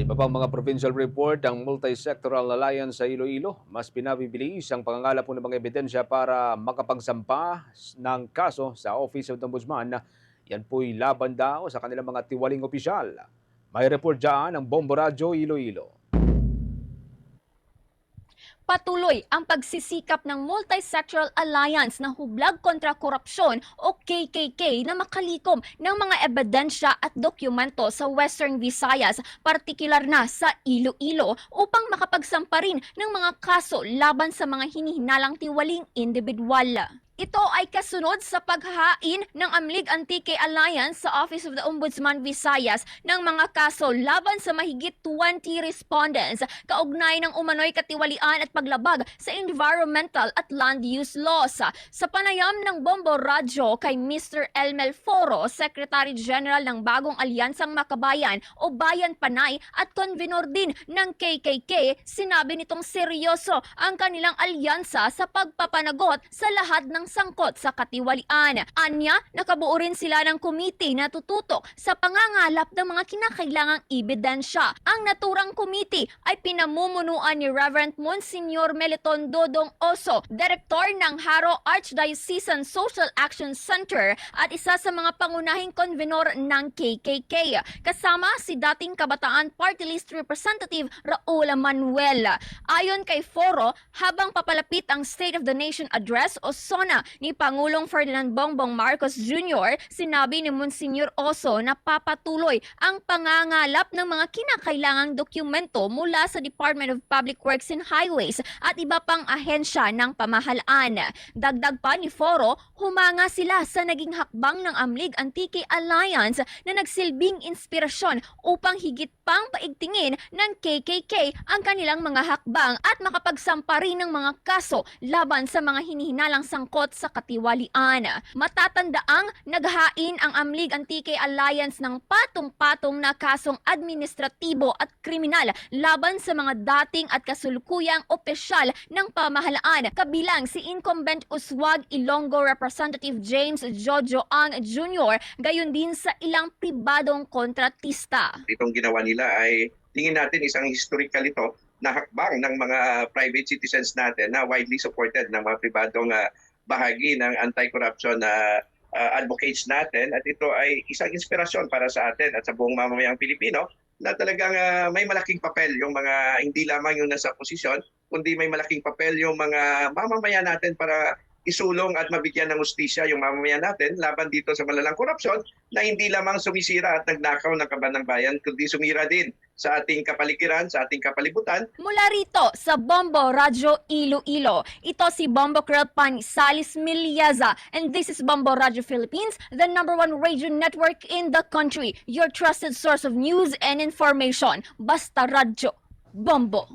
Iba pang mga provincial report, ang Multi-Sectoral Alliance sa Iloilo, mas pinabibilis ang pangangalap ng mga ebidensya para makapagsampa ng kaso sa Office of the Ombudsman. Yan po'y laban daw sa kanilang mga tiwaling opisyal. May report dyan ang Bombo Radyo Iloilo. Patuloy ang pagsisikap ng Multi-Sectoral Alliance na hublag kontra korupsyon o KKK na makalikom ng mga ebidensya at dokumento sa Western Visayas, partikular na sa Iloilo, upang makapagsampa rin ng mga kaso laban sa mga hinihinalang tiwaling individual. Ito ay kasunod sa paghahain ng Amlig Antique Alliance sa Office of the Ombudsman Visayas ng mga kaso laban sa mahigit 20 respondents kaugnay ng umano'y katiwalian at paglabag sa environmental at land use laws. Sa panayam ng Bombo Radyo kay Mr. Elmel Foro, Secretary General ng Bagong Alyansang Makabayan o Bayan Panay at konvenor din ng KKK, sinabi nitong seryoso ang kanilang alyansa sa pagpapanagot sa lahat ng sangkot sa katiwalian. Anya, nakabuo rin sila ng komite na tututok sa pangangalap ng mga kinakailangang ebidensya. Ang naturang komite ay pinamumunuan ni Reverend Monsignor Meliton Dodong Oso, Direktor ng Haro Archdiocesan Social Action Center at isa sa mga pangunahing konvenor ng KKK. Kasama si dating Kabataan Party List Representative Raul Manuel. Ayon kay Foro, habang papalapit ang State of the Nation Address o SONA ni Pangulong Ferdinand Bongbong Marcos Jr., sinabi ni Monsignor Oso na papatuloy ang pangangalap ng mga kinakailangang dokumento mula sa Department of Public Works and Highways at iba pang ahensya ng pamahalaan. Dagdag pa ni Foro, humanga sila sa naging hakbang ng Amlig Antique Alliance na nagsilbing inspirasyon upang higit pang paigtingin ng KKK ang kanilang mga hakbang at makapagsampa rin ng mga kaso laban sa mga hinihinalang sangkot sa katiwalian. Matatandaang naghain ang Amlig Antique Alliance ng patong-patong na kasong administratibo at kriminal laban sa mga dating at kasulukuyang opisyal ng pamahalaan, kabilang si incumbent Uswag Ilonggo Representative James Jojo Ang Jr., gayon din sa ilang pribadong kontratista. Itong ginawa nila ay tingin natin isang historical ito na hakbang ng mga private citizens natin na widely supported ng mga pribadong bahagi ng anti-corruption advocates natin, at ito ay isang inspirasyon para sa atin at sa buong mamamayang Pilipino na talagang may malaking papel yung mga, hindi lamang yung nasa posisyon, kundi may malaking papel yung mga mamamayan natin para isulong at mabigyan ng hustisya yung mamamayan natin laban dito sa malalang korupsyon na hindi lamang sumisira at nagnakaw ng kaban ng bayan, kundi sumira din sa ating kapaligiran, sa ating kapalibutan. Mula rito sa Bombo Radyo Iloilo, ito si Bombo Krill Salis Miliaza, and this is Bombo Radyo Philippines, the #1 radio network in the country, your trusted source of news and information. Basta Radyo, Bombo.